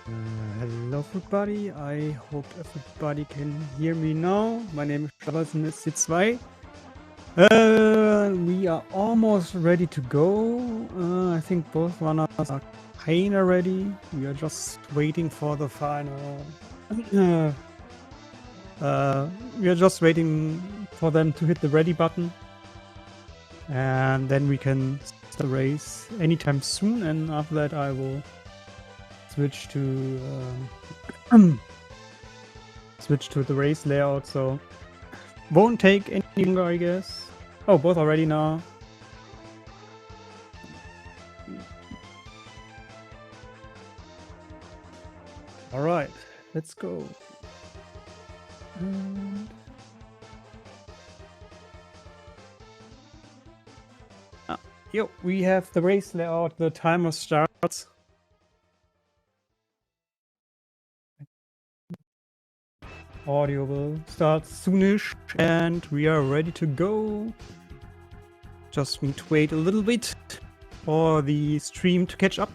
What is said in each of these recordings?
Hello everybody, I hope everybody can hear me now. My name is Schabersen, it's C2. We are almost ready to go. I think both runners are kinda ready. We are just waiting for the final... we are just waiting for them to hit the ready button. And then we can start the race anytime soon, and after that I will switch to the race layout, so won't take any longer, I guess. Oh, both are ready now. All right, let's go. Yo, we have the race layout. The timer starts. Audio will start soonish, and we are ready to go. Just need to wait a little bit for the stream to catch up.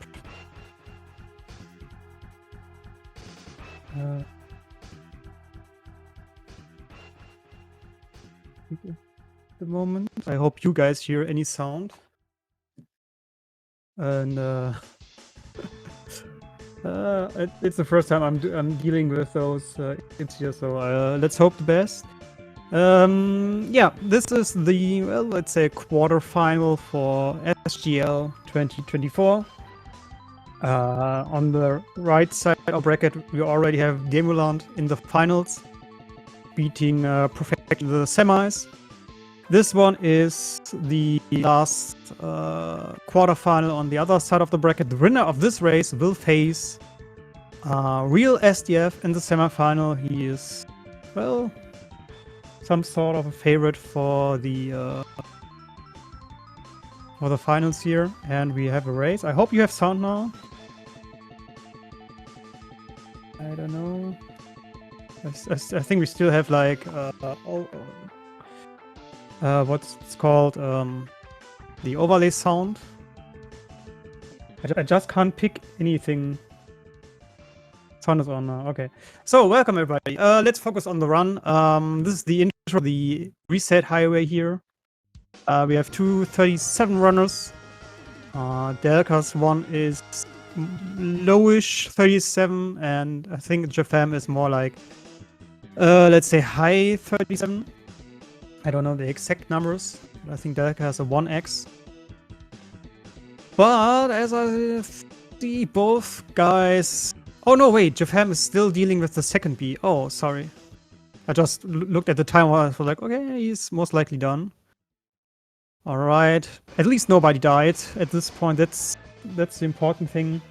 The moment. I hope you guys hear any sound. And it's the first time I'm dealing with those it's here, so let's hope the best. Yeah, this is the, well, let's say quarterfinal for SGL 2024. On the right side of bracket, we already have Demulant in the finals, beating Perfect in the semis. This one is the last quarterfinal on the other side of the bracket. The winner of this race will face Real SDF in the semifinal. He is, well, some sort of a favorite for the finals here. And we have a race. I hope you have sound now. I don't know. I think we still have like what's it's called, the overlay sound. I just can't pick anything. Sound is on now. Okay, so welcome everybody. Let's focus on the run. This is the intro, the reset highway here. We have 237 runners. Delca's one is lowish 37, and I think Jafem is more like let's say high 37. I don't know the exact numbers. I think Delca has a 1x. But as I see, both guys... Oh no, wait, jafem is still dealing with the second B. Oh, sorry. I just looked at the timer and was like, okay, he's most likely done. Alright. At least nobody died at this point. That's the important thing.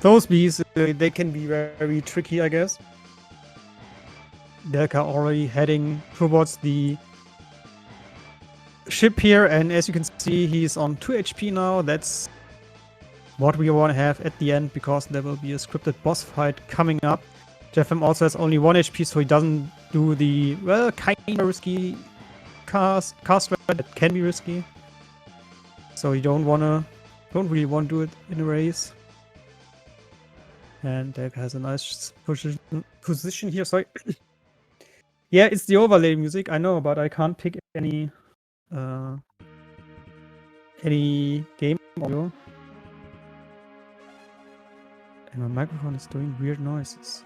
Those bees, they can be very tricky, I guess. Delca already heading towards the ship here, and as you can see, he's on 2 HP now. That's what we want to have at the end, because there will be a scripted boss fight coming up. jafem also has only 1 HP, so he doesn't do the, well, kind of risky cast that can be risky. So you don't really want to do it in a race. And Delca has a nice position here. Sorry. Yeah, it's the overlay music, I know, but I can't pick any game audio. And my microphone is doing weird noises.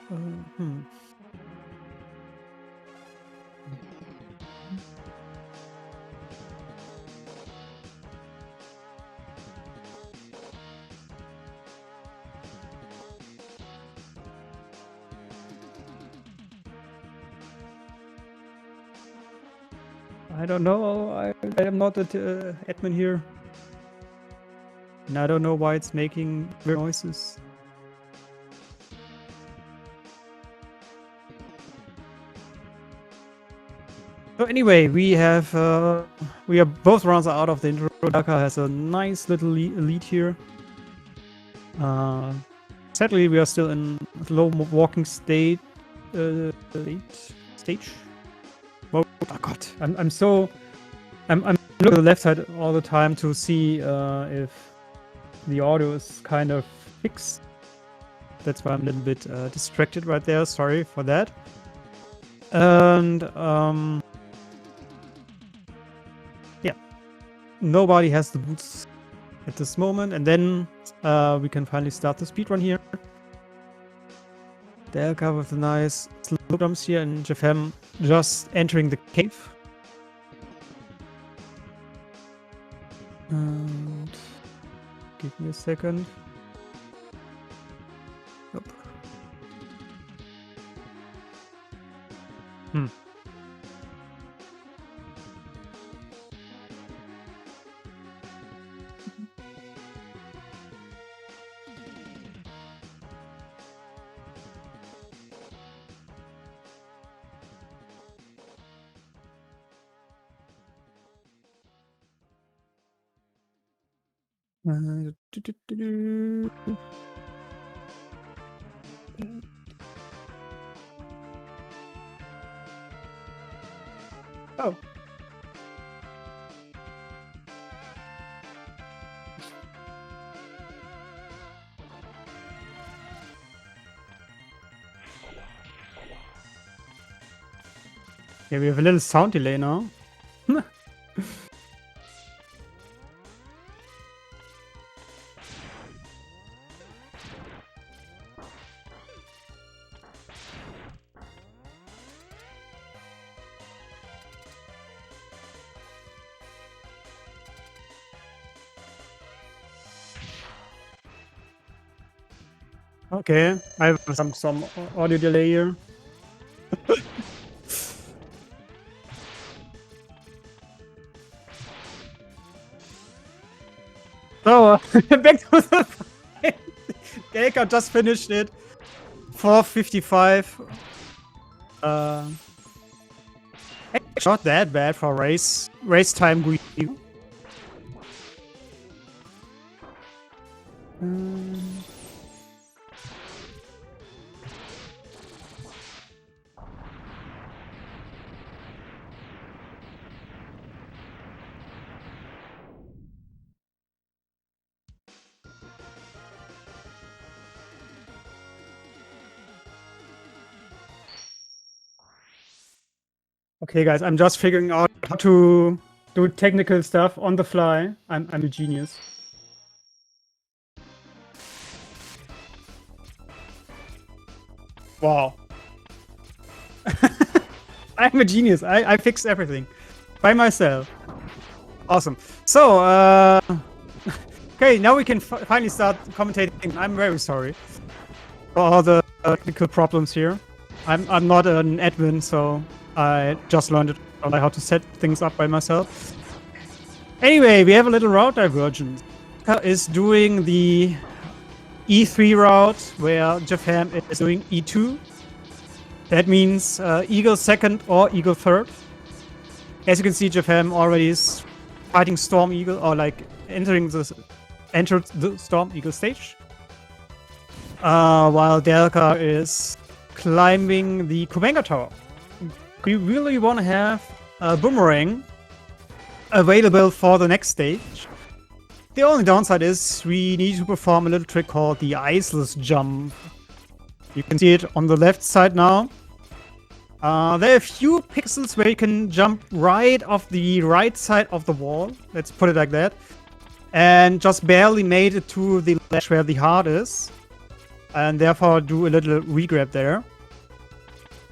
I don't know. I am not an admin here. And I don't know why it's making weird noises. So anyway, we are both runs are out of the intro. Delca has a nice little lead here. Sadly, we are still in low walking stage. Oh god, I'm looking at the left side all the time to see if the audio is kind of fixed. That's why I'm a little bit distracted right there. Sorry for that. And yeah, nobody has the boots at this moment, and then we can finally start the speedrun here. Delca with the nice slow jumps here, and jafem just entering the cave. And give me a second. Nope. Oh. Yeah, we have a little sound delay now. Okay, I have some audio delay here. So, back to the fight. Delca just finished it. 4:55. Not that bad for race time. Okay, guys, I'm just figuring out how to do technical stuff on the fly. I'm a genius. Wow. I'm a genius. I fixed everything by myself. Awesome. So, okay, now we can finally start commentating. I'm very sorry for all the technical problems here. I'm not an admin, so I just learned how to set things up by myself. Anyway, we have a little route divergence. Is doing the E3 route, where jafem is doing E2. That means Eagle second or Eagle third. As you can see, jafem already is fighting Storm Eagle, or like entered the Storm Eagle stage. While Delca is climbing the Kubenga Tower. We really want to have a boomerang available for the next stage. The only downside is we need to perform a little trick called the iceless jump. You can see it on the left side now. There are a few pixels where you can jump right off the right side of the wall. Let's put it like that. And just barely made it to the ledge where the heart is. And therefore do a little regrab there.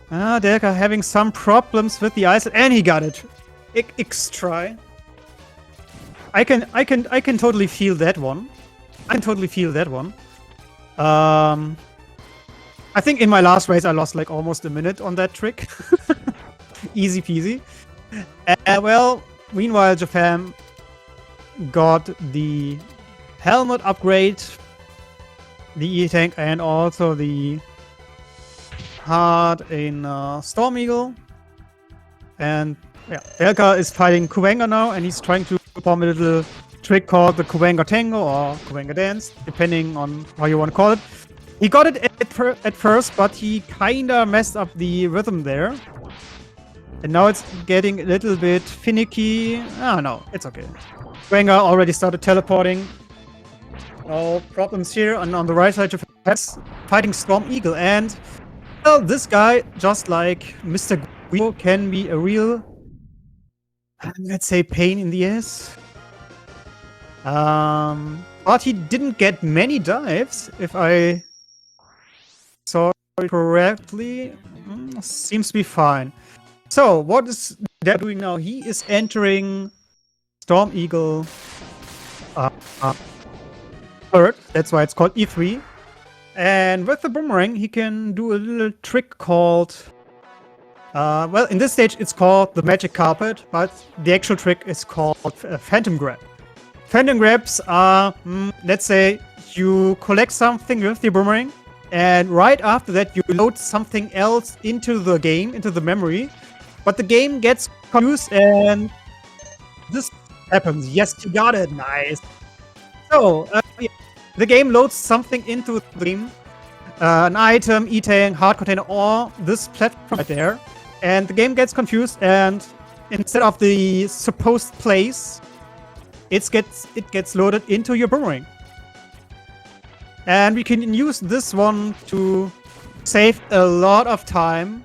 Delca having some problems with the ice, and he got it. X try. I can totally feel that one. I think in my last race I lost like almost a minute on that trick. Easy peasy. Well, meanwhile jafem got the helmet upgrade, the E-Tank, and also the heart in Storm Eagle. And yeah, Delca is fighting Kubenga now, and he's trying to perform a little trick called the Kubenga Tango or Kubenga Dance, depending on how you want to call it. He got it at first, but he kinda messed up the rhythm there. And now it's getting a little bit finicky. Ah, no, it's okay. Kubenga already started teleporting. No problems here. And on the right side, you have fighting Storm Eagle. And, well, this guy, just like Mr. Guido, can be a real, let's say, pain in the ass. But he didn't get many dives, if I saw it correctly. Seems to be fine. So, what is Dad doing now? He is entering Storm Eagle third. That's why it's called E3. And with the boomerang, he can do a little trick called... well, in this stage, it's called the magic carpet, but the actual trick is called phantom grab. Phantom grabs are, let's say, you collect something with the boomerang, and right after that, you load something else into the game, into the memory, but the game gets confused, and this happens. Yes, you got it. Nice. So, yeah, the game loads something into the game, an item, e-tank, hard container, or this platform right there, and the game gets confused, and instead of the supposed place, it gets loaded into your boomerang. And we can use this one to save a lot of time.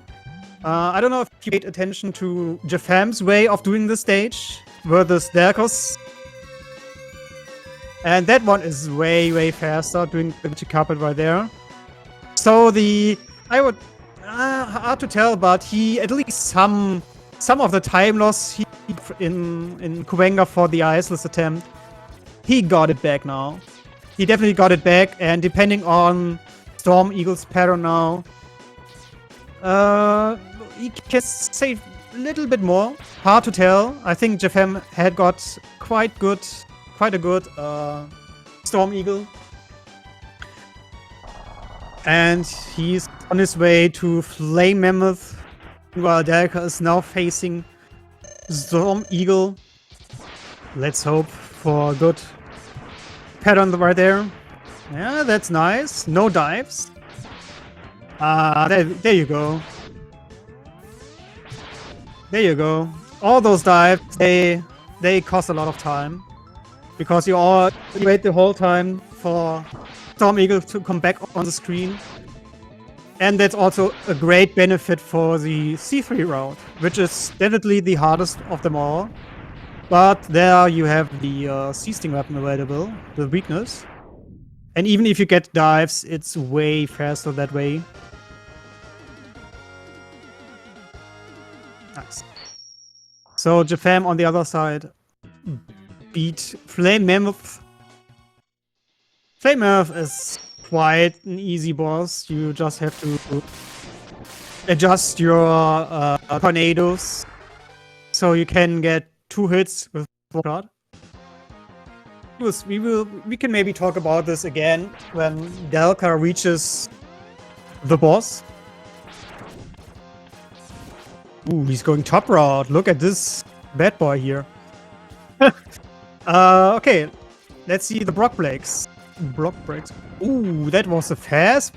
I don't know if you paid attention to Jafem's way of doing this stage versus delca's. And that one is way, way faster, doing the magic carpet right there. So I would, hard to tell, but he, at least some of the time loss he in Kuwenga for the iceless attempt, he got it back now. He definitely got it back, and depending on Storm Eagle's pattern now, he can save a little bit more. Hard to tell. I think jafem had got quite a good Storm Eagle. And he's on his way to Flame Mammoth, while delca is now facing Storm Eagle. Let's hope for a good pattern right there. Yeah, that's nice. No dives. There you go. There you go. All those dives, they cost a lot of time, because you wait the whole time for Storm Eagle to come back on the screen. And that's also a great benefit for the C3 route, which is definitely the hardest of them all. But there you have the C-Sting weapon available, the weakness. And even if you get dives, it's way faster that way. Nice. So jafem on the other side beat Flame Mammoth. Flame Mammoth is quite an easy boss. You just have to adjust your tornadoes so you can get 2 hits with one shot. We can maybe talk about this again when delca reaches the boss. Ooh, he's going top route. Look at this bad boy here. Okay, let's see the block breaks. Ooh, that was a fast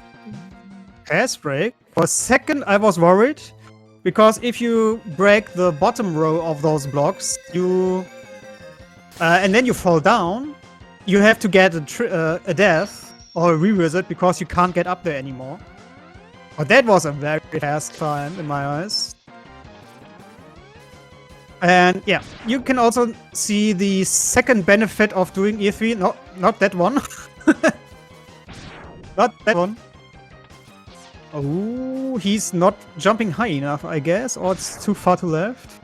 break. For a second, I was worried, because if you break the bottom row of those blocks, and then you fall down, you have to get a death or reverse it, because you can't get up there anymore. But that was a very fast climb in my eyes. And yeah, you can also see the second benefit of doing E3. No, not that one. Not that one. Oh, he's not jumping high enough, I guess, or it's too far to left.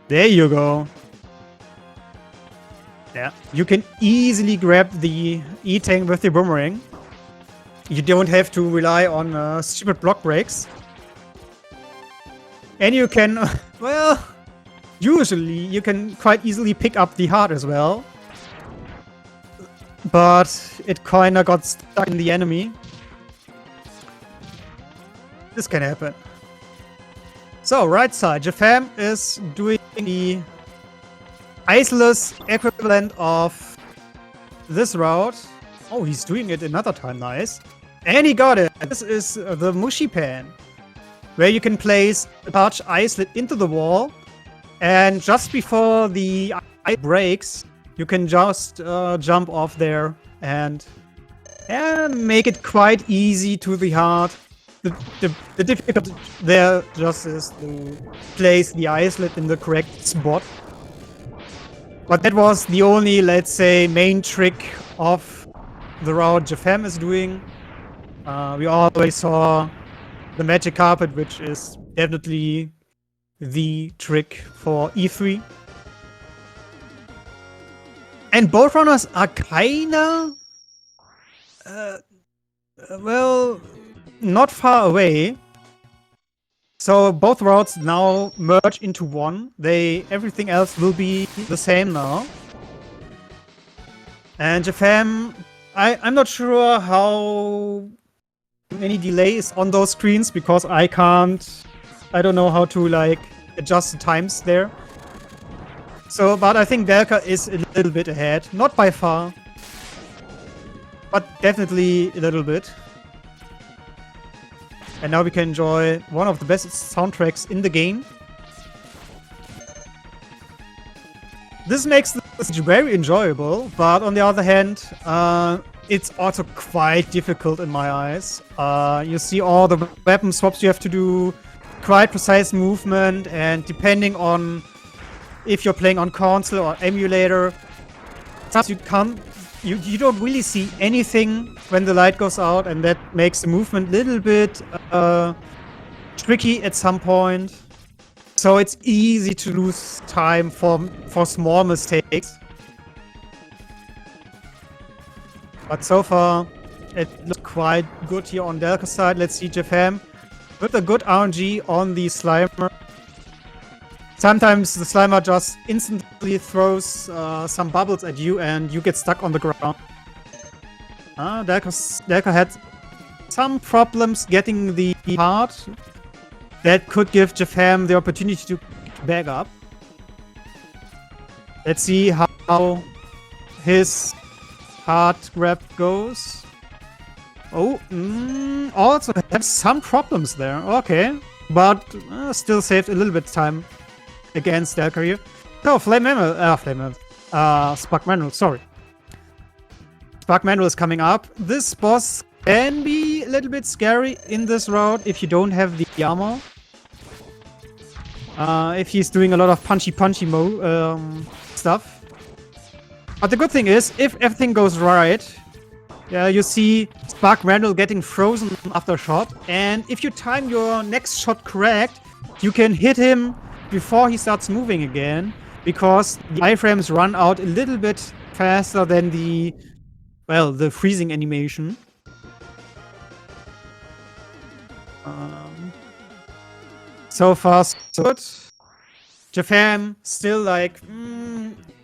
There you go. Yeah, you can easily grab the E-Tank with the boomerang. You don't have to rely on stupid block breaks. And you can, well, usually you can quite easily pick up the heart as well. But it kinda got stuck in the enemy. This can happen. So, right side, jafem is doing the iceless equivalent of this route. Oh, he's doing it another time, nice. And he got it. This is the Mushy Pan, where you can place a large icelet into the wall, and just before the ice breaks, You can just jump off there and make it quite easy to the heart. The difficulty there just is to place the islet in the correct spot. But that was the only, let's say, main trick of the route jafem is doing. We always saw the magic carpet, which is definitely the trick for E3. And both runners are kinda... well, not far away. So both routes now merge into one. Everything else will be the same now. And jafem, I'm not sure how many delays on those screens because I don't know how to like adjust the times there. So, but I think delca is a little bit ahead. Not by far, but definitely a little bit. And now we can enjoy one of the best soundtracks in the game. This makes this very enjoyable, but on the other hand, it's also quite difficult in my eyes. You see all the weapon swaps you have to do, quite precise movement, and depending on if you're playing on console or emulator, sometimes you don't really see anything when the light goes out, and that makes the movement a little bit tricky at some point. So it's easy to lose time for small mistakes. But so far, it looks quite good here on delca's side. Let's see jafem with a good RNG on the Slimer. Sometimes the Slimer just instantly throws some bubbles at you and you get stuck on the ground. delca had some problems getting the heart. That could give jafem the opportunity to back up. Let's see how his heart grab goes. Oh, also had some problems there. Okay, but still saved a little bit of time against delca here. So, Spark Manual, sorry. Spark Manual is coming up. This boss can be a little bit scary in this route if you don't have the armor. If he's doing a lot of punchy stuff. But the good thing is, if everything goes right, you see Spark Manual getting frozen after a shot, and if you time your next shot correct, you can hit him before he starts moving again, because the iframes run out a little bit faster than the freezing animation. So far, so good. jafem still like,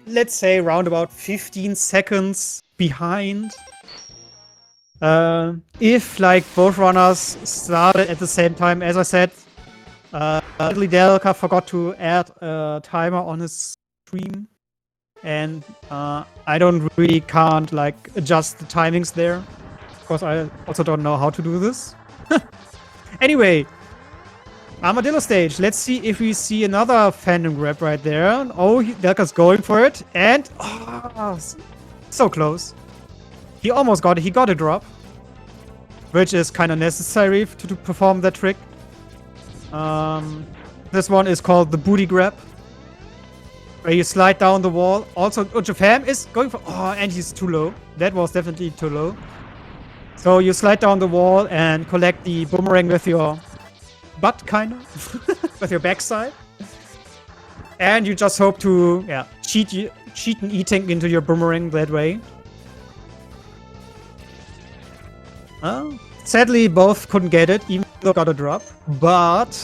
let's say around about 15 seconds behind. If like both runners started at the same time, as I said, delca forgot to add a timer on his stream, and I can't like adjust the timings there, because I also don't know how to do this. Anyway, Armadillo stage. Let's see if we see another Phantom grab right there. Oh, delca's going for it, and so close. He almost got it. He got a drop, which is kind of necessary to perform that trick. This one is called the booty grab, where you slide down the wall. Also, jafem is going for... Oh, and he's too low. That was definitely too low. So you slide down the wall and collect the boomerang with your butt, kind of. With your backside. And you just hope to cheat and eating into your boomerang that way. Sadly, both couldn't get it, even though got a drop. But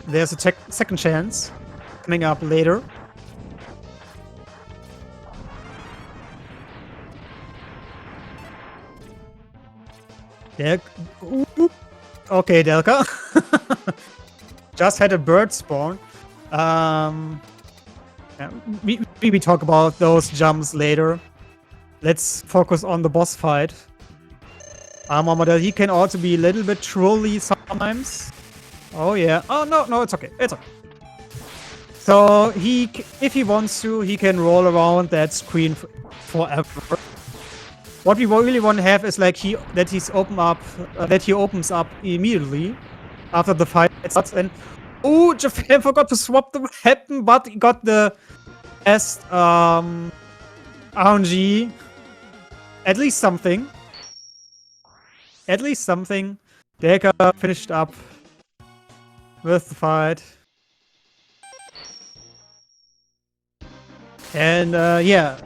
there's a second chance coming up later. Okay, delca. Just had a bird spawn. We talk about those jumps later. Let's focus on the boss fight. Armadillo, he can also be a little bit trolly sometimes. Oh yeah. Oh no, it's okay. It's okay. So if he wants to, he can roll around that screen forever. What we really want to have is like he opens up immediately after the fight starts. And oh, jafem forgot to swap the weapon, but he got the best RNG. At least something. At least something. delca finished up with the fight. And yeah,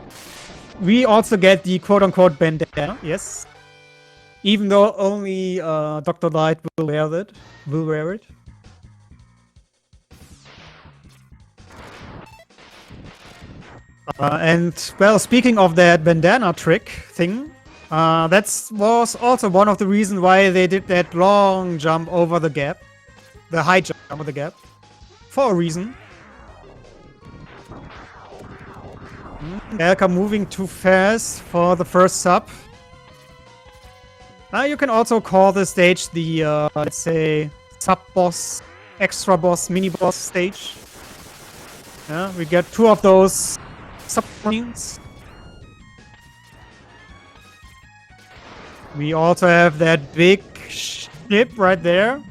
we also get the quote-unquote bandana, yes. Even though only Dr. Light will wear it. And well, speaking of that bandana trick thing, that was also one of the reasons why they did that long jump over the gap, the high jump over the gap, for a reason. delca moving too fast for the first sub. You can also call this stage the, let's say, sub-boss, extra-boss, mini-boss stage. We get 2 of those submarines. We also have that big ship right there.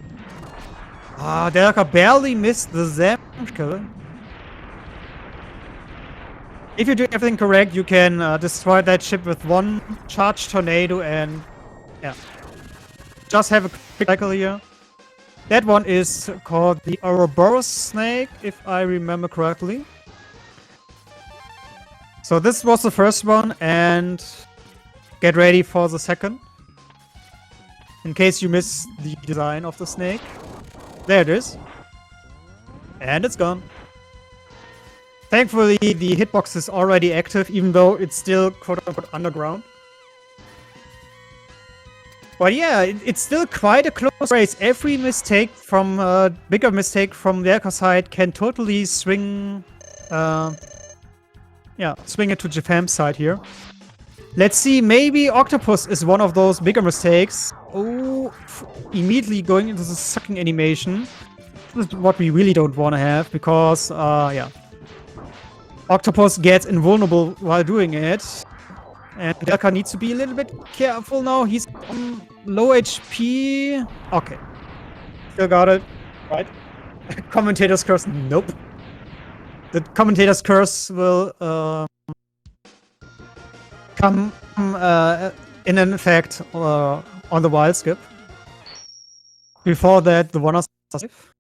delca barely missed the zap kill. If you do everything correct, you can destroy that ship with 1 charge tornado and yeah. Just have a quick cycle here. That one is called the Ouroboros snake, if I remember correctly. So this was the first one, and get ready for the second. In case you miss the design of the snake. There it is. And it's gone. Thankfully, the hitbox is already active, even though it's still quote-unquote underground. But yeah, it's still quite a close race. Every mistake from bigger mistake from delca's side can totally swing swing it to jafem's side here. Let's see, maybe Octopus is one of those bigger mistakes. Oh, immediately going into the sucking animation. This is what we really don't want to have, because yeah, Octopus gets invulnerable while doing it. And delca needs to be a little bit careful now. He's on low HP. Okay. Still got it. Right. Commentator's curse. Nope. The commentator's curse will come in effect on the wild skip. Before that, the one is safe.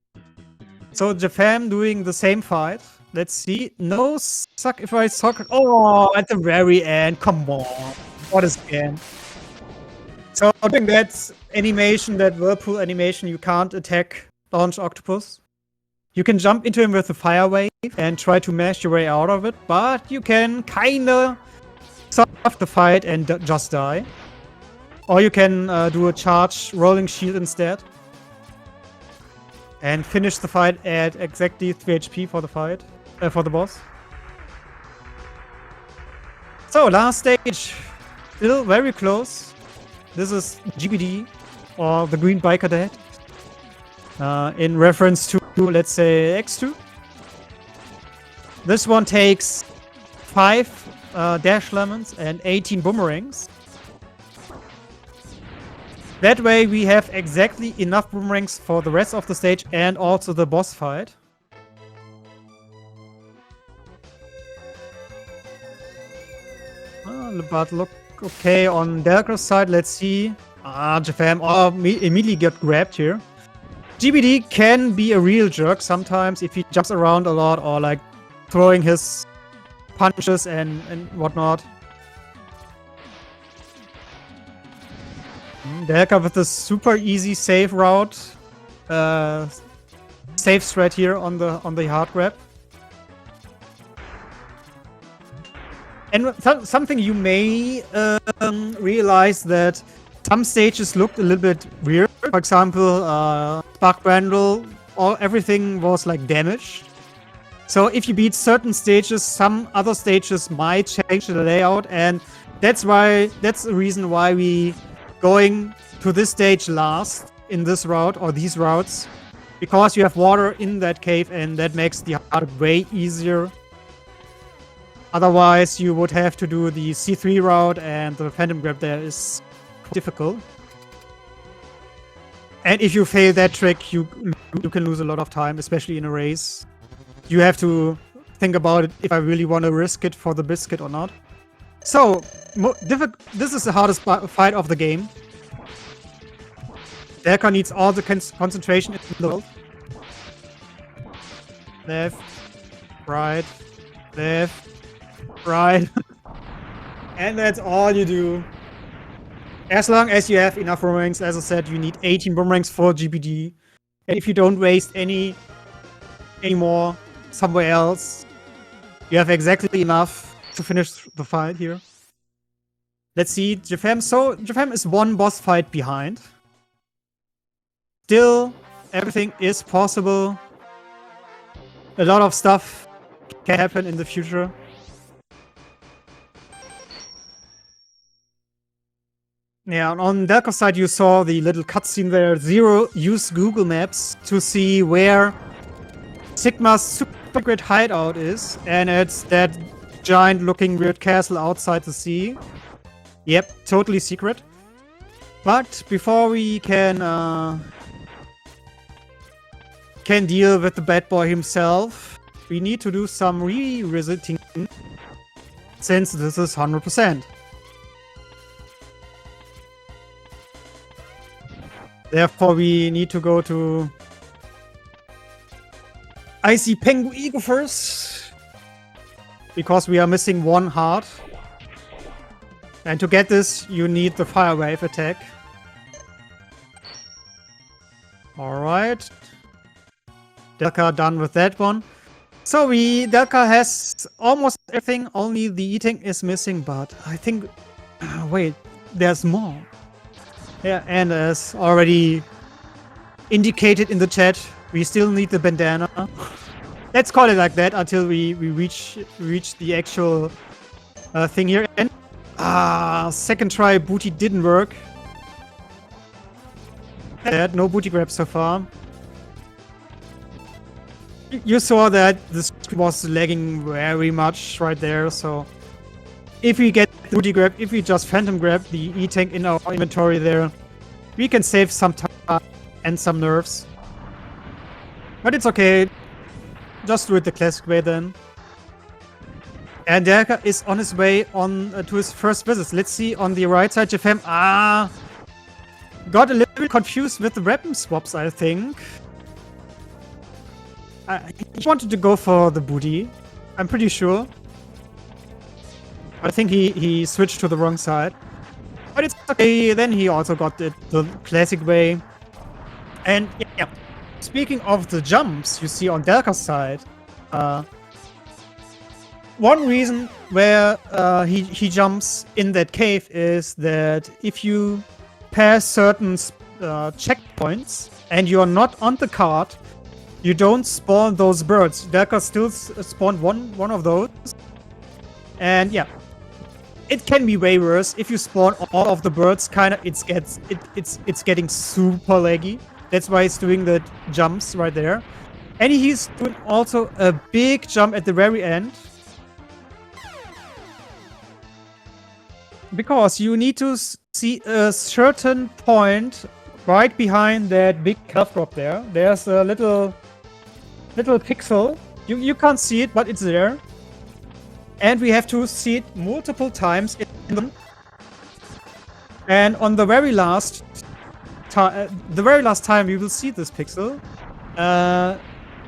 So jafem doing the same fight. Let's see. No suck if I suck. Oh, at the very end. Come on. What is again? So doing that animation, that whirlpool animation, you can't attack launch Octopus. You can jump into him with a fire wave and try to mash your way out of it, but you can kinda stop the fight and just die. Or you can do a charge rolling shield instead. And finish the fight at exactly 3 HP for the fight. For the boss. So, last stage. Still very close. This is GBD, or the Green Biker Dad. In reference to, let's say, X2. This one takes 5 dash lemons and 18 boomerangs. That way we have exactly enough boomerangs for the rest of the stage and also the boss fight. But look okay on delca's side. Let's see. jafem immediately got grabbed here. GBD can be a real jerk sometimes if he jumps around a lot or like throwing his punches and whatnot. delca with a super easy save route. Save strat here on the hard grab. And something you may realize that some stages looked a little bit weird. For example, Spark Brandle, everything was like damaged. So if you beat certain stages, some other stages might change the layout, and that's the reason why we going to this stage last in this route or these routes, because you have water in that cave, and that makes the hard way easier. Otherwise, you would have to do the C3 route, and the phantom grab there is difficult. And if you fail that trick, you can lose a lot of time, especially in a race. You have to think about it if I really want to risk it for the biscuit or not. So, this is the hardest fight of the game. Delca needs all the concentration in the world. Left, right, left, right. And that's all you do. As long as you have enough boomerangs, as I said, you need 18 boomerangs for GBD. And if you don't waste any more somewhere else, you have exactly enough to finish the fight here. Let's see, jafem. So, jafem is one boss fight behind. Still, everything is possible. A lot of stuff can happen in the future. Yeah, and on Delca's side, you saw the little cutscene there. Zero use Google Maps to see where Sigma's super great hideout is, and it's that giant-looking weird castle outside the sea. Yep, totally secret. But before we can deal with the bad boy himself, we need to do some revisiting, since this is 100%. Therefore, we need to go to Icy Penguin first, because we are missing one heart. And to get this, you need the Fire Wave attack. Alright. Delca done with that one. So Delca has almost everything, only the eating is missing, but I think... wait, there's more. Yeah, and as already indicated in the chat, we still need the bandana. Let's call it like that until we reach the actual thing here. And second try booty didn't work. No booty grab so far. You saw that this was lagging very much right there, so if we get the booty grab, if we just phantom grab the E-Tank in our inventory there, we can save some time and some nerfs. But it's okay. Just do it the classic way then. And Delca is on his way on to his first visit. Let's see on the right side, jafem. Got a little bit confused with the weapon swaps, I think. He wanted to go for the booty, I'm pretty sure. I think he switched to the wrong side. But it's okay, then he also got it the classic way. And yeah, speaking of the jumps you see on Delca's side, one reason where he jumps in that cave is that if you pass certain checkpoints and you're not on the card, you don't spawn those birds. Delca still spawned one of those. And yeah, it can be way worse if you spawn all of the birds. It's getting super laggy. That's why he's doing the jumps right there. And he's doing also a big jump at the very end. Because you need to see a certain point right behind that big health drop there. There's a little pixel. You can't see it, but it's there. And we have to see it multiple times in them. And on the very last time you will see this pixel,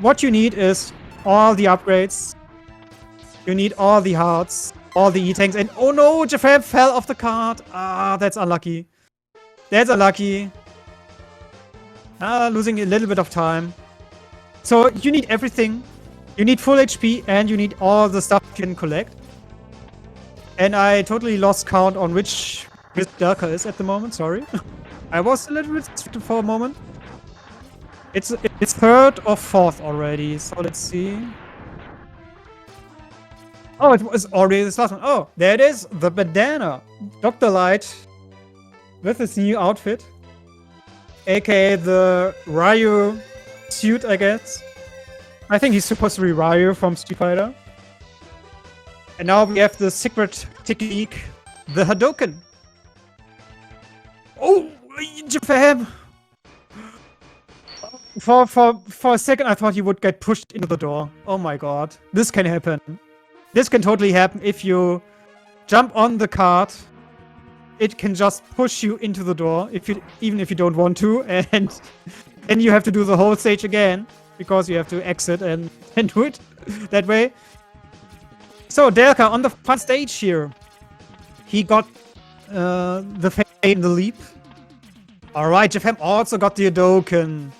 what you need is all the upgrades. You need all the hearts, all the E-Tanks, and oh no, jafem fell off the cart. That's unlucky. That's unlucky. Losing a little bit of time. So you need everything. You need full HP and you need all the stuff you can collect. And I totally lost count on which Delca is at the moment, sorry. I was a little bit distracted for a moment. It's third or fourth already, so let's see. Oh, it was already the last one. Oh, there it is, the bandana. Dr. Light with his new outfit. AKA the Ryu suit, I guess. I think he's supposed to be Ryu from Street Fighter. And now we have the secret technique, the Hadouken. Oh, jafem! For a second, I thought he would get pushed into the door. Oh my god, this can happen. This can totally happen if you jump on the cart. It can just push you into the door, even if you don't want to, and then you have to do the whole stage again because you have to exit and do it that way. So Delca on the front stage here. He got the fade in the leap. Alright, jafem also got the Hadouken.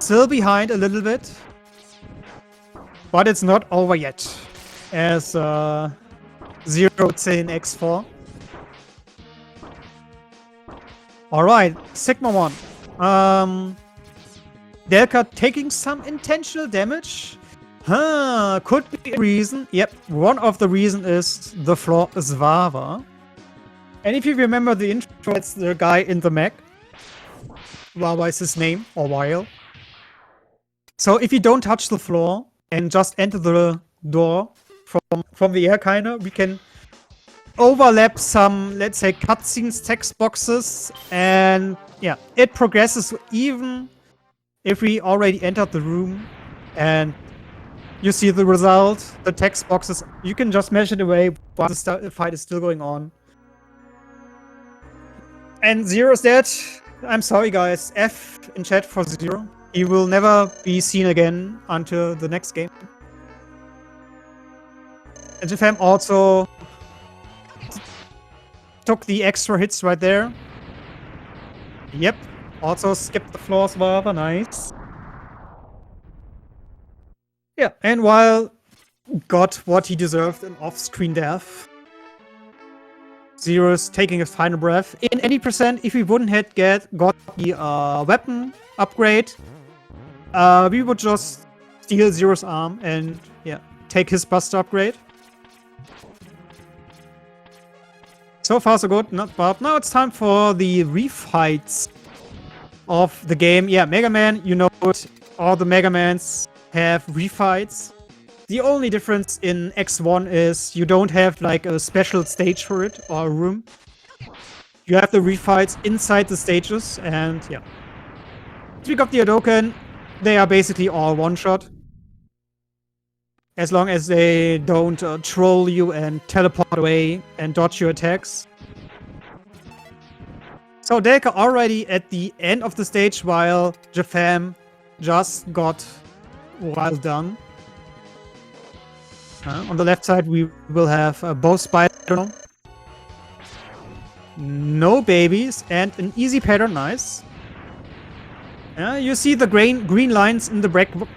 Still behind a little bit. But it's not over yet. As Zero would say in X4. Alright, Sigma 1. Delca taking some intentional damage. Could be a reason. Yep, one of the reasons is the floor is lava. And if you remember the intro, it's the guy in the mech. Lava is his name, or Weil. So if you don't touch the floor and just enter the door from the air kinda, we can overlap some, let's say, cutscenes, text boxes, and yeah, it progresses even if we already entered the room and you see the result, the text boxes, you can just measure it away while the fight is still going on. And Zero's dead. I'm sorry guys, F in chat for Zero. He will never be seen again until the next game. And jafem also took the extra hits right there. Yep, also skipped the floors lava, nice. Yeah, and while got what he deserved, an off-screen death. Zero's taking a final breath. In 80%, if we wouldn't have got the weapon upgrade, we would just steal Zero's arm and yeah, take his buster upgrade. So far so good, not bad. Now it's time for the refights of the game. Yeah, Mega Man, you know it. All the Mega Mans have refights. The only difference in X1 is you don't have like a special stage for it or a room. You have the refights inside the stages, and yeah. We got the Hadouken. They are basically all one-shot. As long as they don't troll you and teleport away and dodge your attacks. So Delca already at the end of the stage, while jafem just got well done. On the left side we will have both spider, no babies, and an easy pattern, nice. You see the green lines in the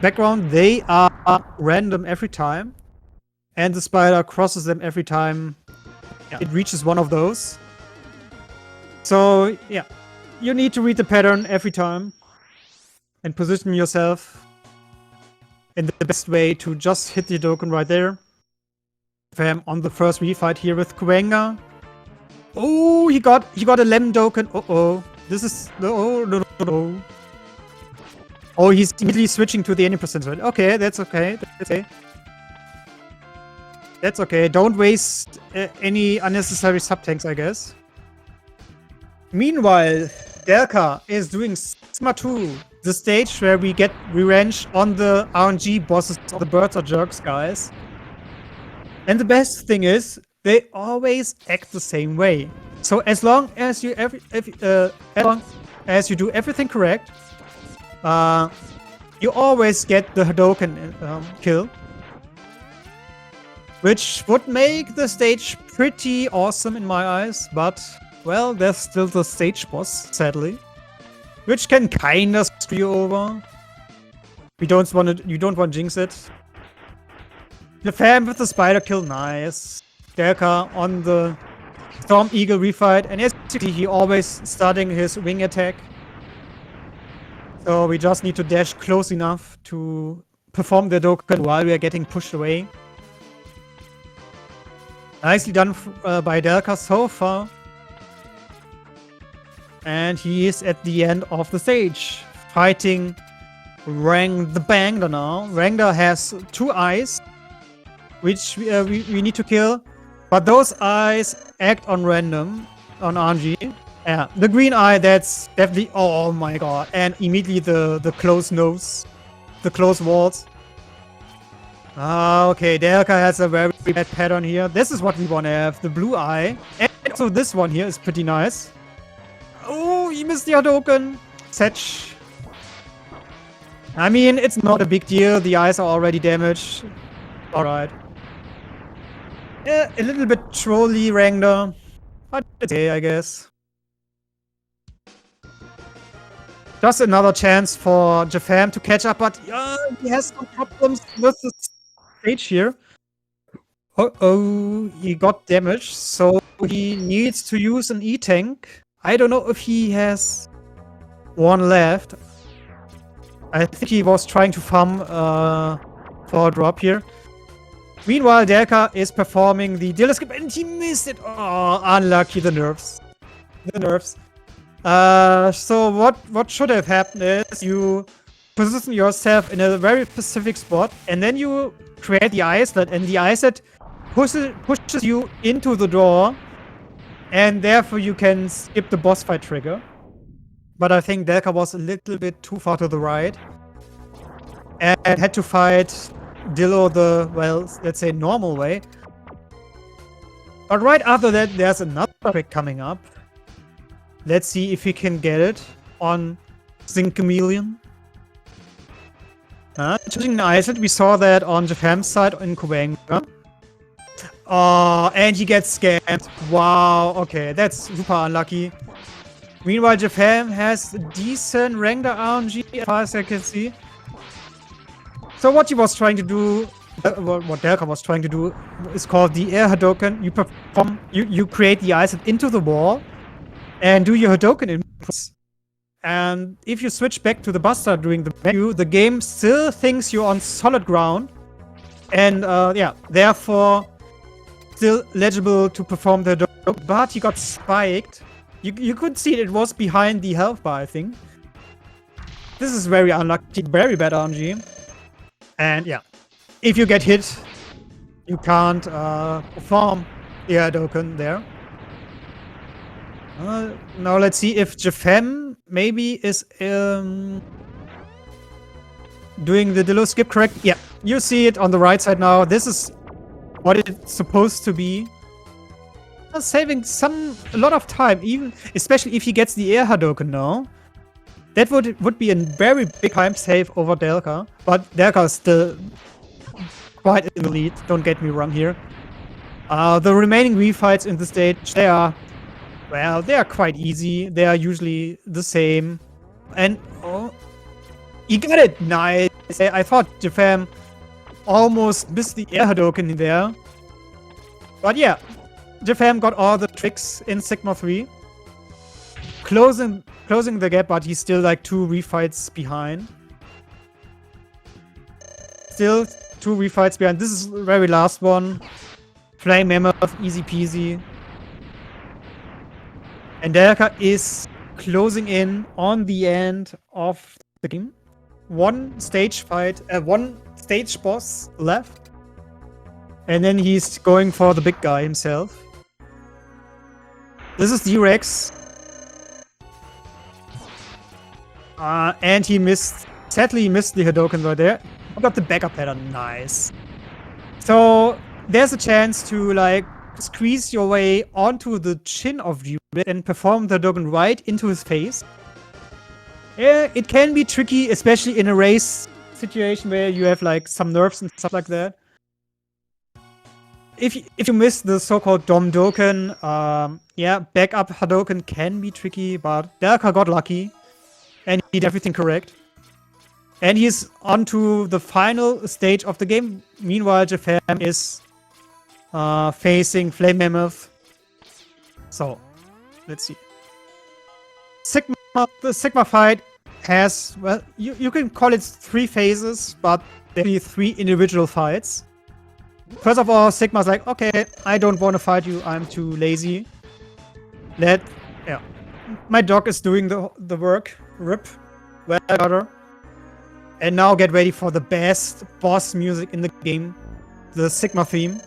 background, they are random every time. And the spider crosses them every time it reaches one of those. So, yeah, you need to read the pattern every time. And position yourself in the best way to just hit the Hadouken right there. jafem on the first refight here with Kuenga. Oh, he got a lemon Hadouken. Uh-oh. This is... no. Oh, he's immediately switching to the 80%. Okay, that's okay. That's okay. Don't waste any unnecessary sub-tanks, I guess. Meanwhile, Delca is doing Sigma 2, the stage where we get revenge on the RNG bosses of the Birds Are Jerks guys. And the best thing is, they always act the same way. So as long as you do everything correct, you always get the Hadouken kill. Which would make the stage pretty awesome in my eyes, but, well, there's still the stage boss, sadly. Which can kinda screw you over. You don't want to jinx it. jafem with the spider kill, nice. Delca on the Storm Eagle refight, and as you see, he always starting his wing attack. So we just need to dash close enough to perform the Hadouken while we are getting pushed away. Nicely done by Delca so far. And he is at the end of the stage, fighting the Bangler now. Rangda has 2 eyes, which we need to kill. But those eyes act on random, on RNG. Yeah, the green eye, that's definitely... Oh my god. And immediately the closed nose. The closed walls. Okay, Delca has a very bad pattern here. This is what we want to have. The blue eye. And so this one here is pretty nice. Oh, he missed the Hadouken. Setch. I mean, it's not a big deal. The eyes are already damaged. Alright. A little bit trolly Rangda. But it's okay, I guess. Just another chance for Jafem to catch up, but he has some problems with the stage here. Uh-oh, he got damaged, so he needs to use an E-Tank. I don't know if he has one left. I think he was trying to farm for a drop here. Meanwhile, Delca is performing the delcaMX and he missed it. Oh, unlucky, the nerfs. The nerfs. So what should have happened is you position yourself in a very specific spot and then you create the islet, and the islet pushes you into the door, and therefore you can skip the boss fight trigger. But I think Delca was a little bit too far to the right and had to fight Dillo the, well, let's say normal way. But right after that, there's another trick coming up. Let's see if we can get it on Zinc-Chameleon. Choosing the islet, we saw that on Jafem's side in Kuwenga. Oh, and he gets scammed. Wow, okay, that's super unlucky. Meanwhile, Jafem has decent Rangda RNG, as far as I can see. So what he was trying to do, what Delca was trying to do, is called the air Hadouken. You create the islet into the wall and do your Hadouken inputs. And if you switch back to the Buster during the menu, the game still thinks you're on solid ground. And yeah, therefore, still legible to perform the Hadouken. But he got spiked. You could see it was behind the health bar, I think. This is very unlucky, very bad RNG. And yeah, if you get hit, you can't perform the Hadouken there. Now let's see if Jafem maybe is doing the Dillo skip correct. Yeah, you see it on the right side now. This is what it's supposed to be. Saving a lot of time, even especially if he gets the air Hadouken now. That would be a very big time save over Delca. But Delca is still quite in the lead, don't get me wrong here. The remaining refights in the stage, they are quite easy. They are usually the same. And oh, he got it! Nice! I thought Jafem almost missed the air Hadouken in there. But yeah, Jafem got all the tricks in Sigma 3. Closing the gap, but he's still like 2 refights behind. Still 2 refights behind. This is the very last one. Flame Mammoth, easy peasy. And Delca is closing in on the end of the game. One stage boss left. And then he's going for the big guy himself. This is D-Rex. And he sadly he missed the Hadouken right there. Got the backup pattern, nice. So there's a chance to like squeeze your way onto the chin of D-Rex and perform the Hadouken right into his face. Yeah, it can be tricky, especially in a race situation where you have like some nerfs and stuff like that. If you miss the so-called Dom Doken, yeah, backup Hadouken can be tricky, but Delca got lucky. And he did everything correct. And he's on to the final stage of the game. Meanwhile, Jafem is facing Flame Mammoth. So, let's see. The Sigma fight has, well, you can call it 3 phases, but there are 3 individual fights. First of all, Sigma's like, okay, I don't want to fight you, I'm too lazy. Yeah. My dog is doing the work. Rip. Well, got her. And now get ready for the best boss music in the game. The Sigma theme.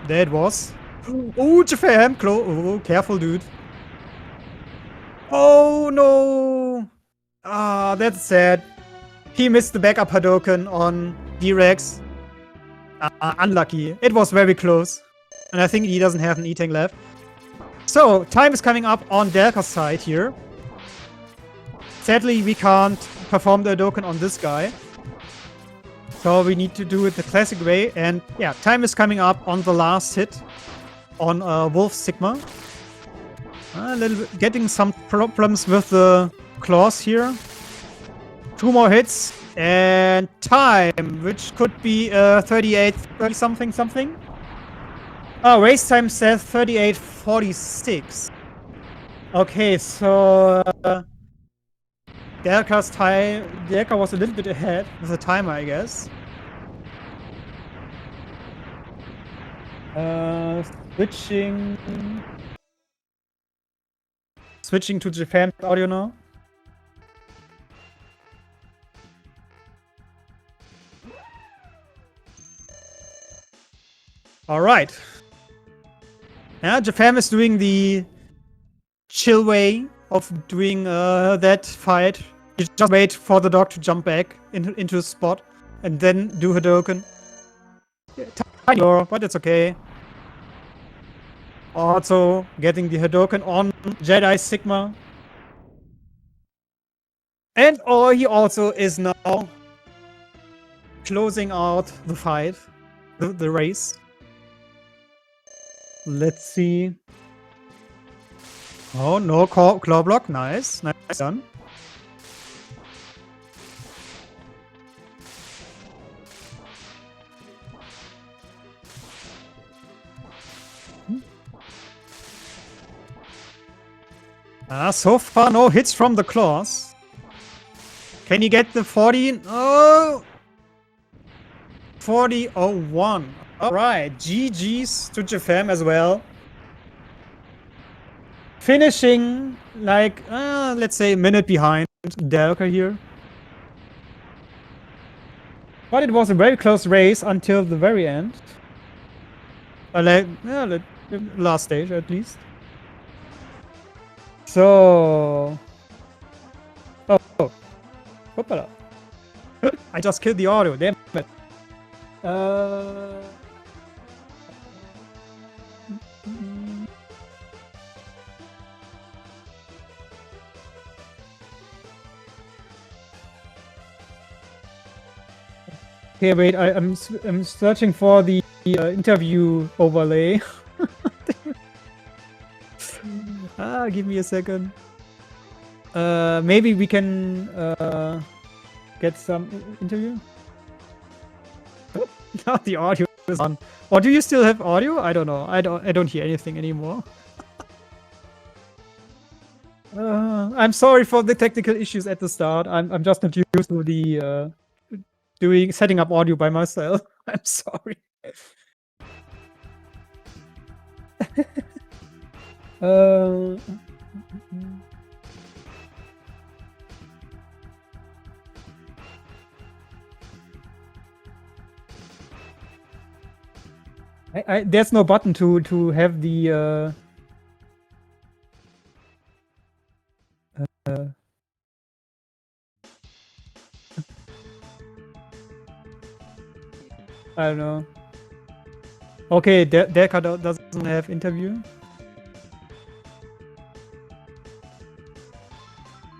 There it was. Oh, jafem! Oh, careful, dude. Oh, no! Ah, that's sad. He missed the backup Hadouken on D-Rex. Unlucky. It was very close. And I think he doesn't have an E-Tank left. So, time is coming up on Delca's side here. Sadly, we can't perform the Hadouken on this guy. So we need to do it the classic way. And yeah, time is coming up on the last hit on Wolf Sigma. A little bit getting some problems with the claws here. 2 more hits. And time, which could be 38, 30 something. Oh, race time says 38:46. Okay, so Delca was a little bit ahead with the timer, I guess. Switching to jafem audio now. All right. Yeah, jafem is doing the chill way of doing that fight. You just wait for the dog to jump back into a spot and then do Hadouken. Tiny door, but it's okay. Also getting the Hadouken on Jedi Sigma. And he also is now closing out the fight, the race. Let's see. Oh, no claw block. Nice. Nice done. So far, no hits from the claws. Can you get the 40? Oh! 40:01. Alright, GG's to jafem as well. Finishing like, let's say a minute behind Delca here. But it was a very close race until the very end. Last stage at least. So... Oh. Hoppala. I just killed the audio, damn it. Okay, wait, I'm searching for the interview overlay. Give me a second. Maybe we can get some interview. Now the audio is on. Or do you still have audio? I don't know. I don't hear anything anymore. I'm sorry for the technical issues at the start. I'm just not used to the setting up audio by myself. I'm sorry. There's no button to have the I don't know. Okay, Delca doesn't have interview.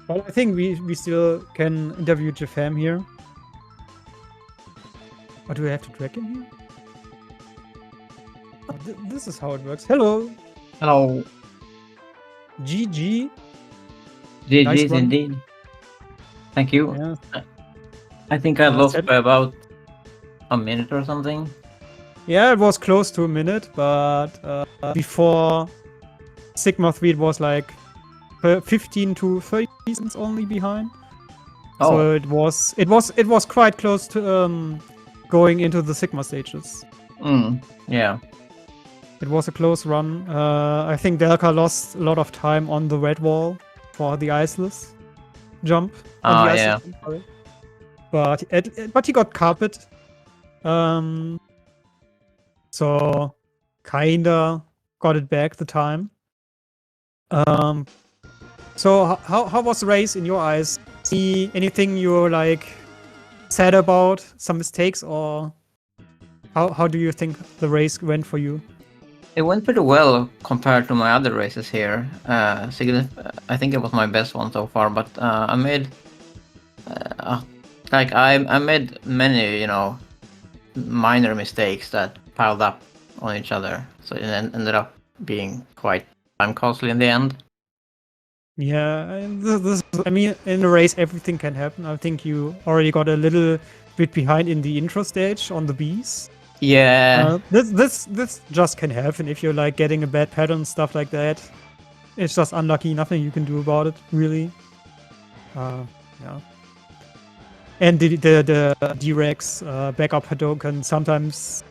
But I think we still can interview jafem here. Or do we have to drag him here? Oh, this is how it works. Hello. Hello. GG. GG's Nice indeed. Thank you. Yeah. I think I lost by about a minute or something. Yeah, it was close to a minute, but before Sigma 3 it was like 15 to 30 seconds only behind. Oh. So it was quite close to going into the Sigma stages. Yeah. It was a close run. I think Delca lost a lot of time on the red wall for the Iceless. jump on the ice. yeah. Sorry. But he got carpet. So kinda got it back the time. So how was the race in your eyes? Anything you're like sad about? Some mistakes, or how do you think the race went for you? It went pretty well compared to my other races here. I think it was my best one so far, but I made I made many, minor mistakes that piled up on each other, so it ended up being quite time costly in the end. Yeah, I mean, in a race, everything can happen. I think you already got a little bit behind in the intro stage on the bees. Yeah. This just can happen if you're like getting a bad pattern, stuff like that. It's just unlucky. Nothing you can do about it, really. Yeah. And the D-Rex backup Hadoken sometimes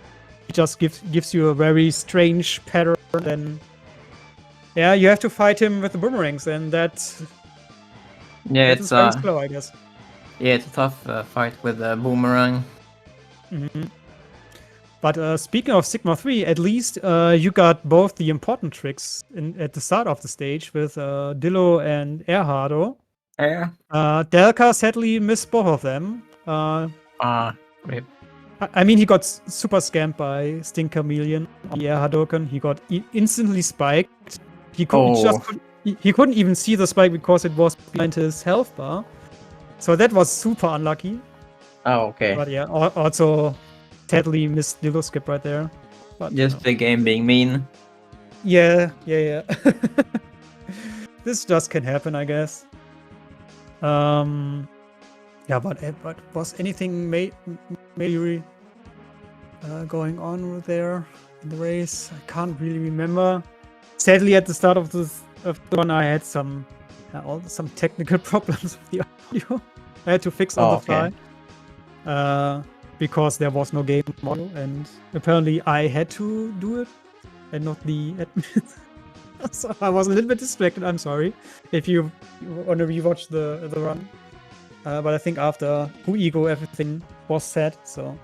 it just gives you a very strange pattern. Then yeah, you have to fight him with the boomerangs, and that is very slow, I guess. Yeah, it's a tough fight with the boomerang. Mm-hmm. But speaking of Sigma 3, at least you got both the important tricks at the start of the stage with Dillo and Erhardo. Yeah. Delca sadly missed both of them. Rip. I mean, he got super scammed by Sting Chameleon on the Air Hadoken. He got instantly spiked. He couldn't even see the spike because it was behind his health bar. So that was super unlucky. Oh, okay. But yeah, also sadly missed Dillo skip right there. But, just the game being mean. Yeah. This just can happen, I guess. Yeah, but was anything maybe going on there in the race? I can't really remember. Sadly, at the start of the one, I had some technical problems with the audio. I had to fix on the fly because there was no game model, and apparently I had to do it and not the admin. So I was a little bit distracted. I'm sorry if you want to rewatch the run. But I think after Ego, everything was set, so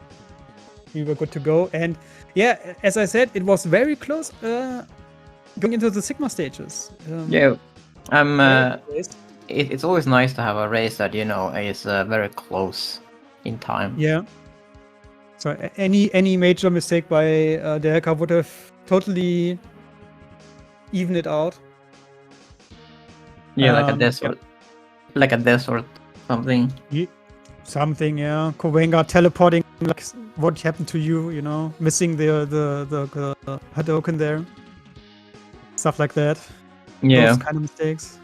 we were good to go. And yeah, as I said, it was very close going into the Sigma stages. It's always nice to have a race that is very close in time. Yeah. So any major mistake by Delca would have totally evened it out. Yeah, like a death or something. Something, yeah. Kowenga teleporting, like what happened to you, missing the Hadoken there. Stuff like that. Yeah. Those kind of mistakes.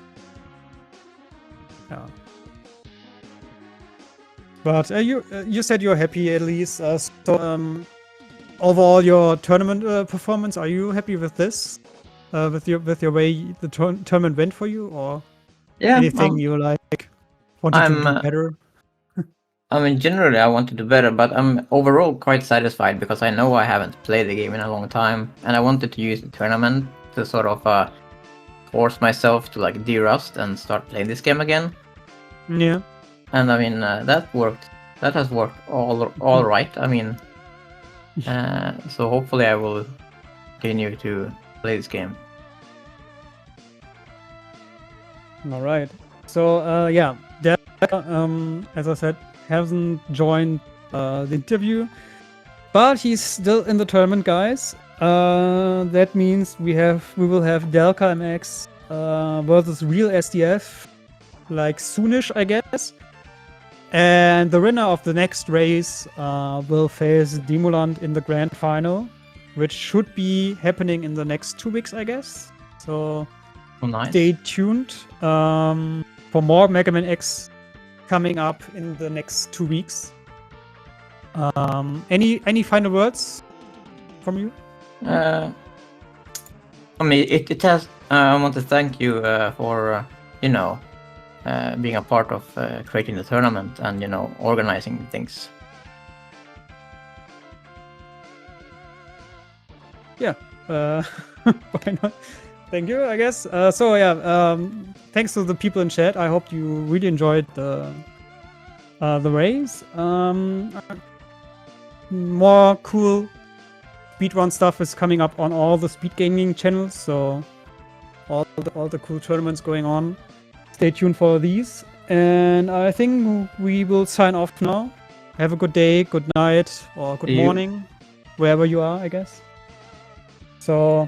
Yeah. But you said you're happy at least. So overall, your tournament performance, are you happy with this? With your way the tournament went for you, or anything you like wanted to do better? I mean, generally I want to do better, but I'm overall quite satisfied because I know I haven't played the game in a long time, and I wanted to use the tournament to sort of force myself to like de-rust and start playing this game again. Yeah. And I mean, that worked. That has worked all right. I mean, so hopefully I will continue to play this game. All right. So yeah, Delca, as I said, hasn't joined the interview, but he's still in the tournament, guys. That means we will have delcaMX versus real SDF, like soonish, I guess. And the winner of the next race will face Demoland in the grand final, which should be happening in the next 2 weeks, I guess. So stay tuned for more Mega Man X coming up in the next 2 weeks. Any final words from you? I mean, it has. I want to thank you for being a part of creating the tournament and organizing things. Yeah, why not? Thank you, I guess. So yeah, thanks to the people in chat. I hope you really enjoyed the race. More cool speedrun stuff is coming up on all the Speedgaming channels. So all the cool tournaments going on. Stay tuned for these. And I think we will sign off now. Have a good day, good night, or good morning, wherever you are, I guess. So,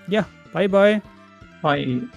yeah, bye-bye. Bye.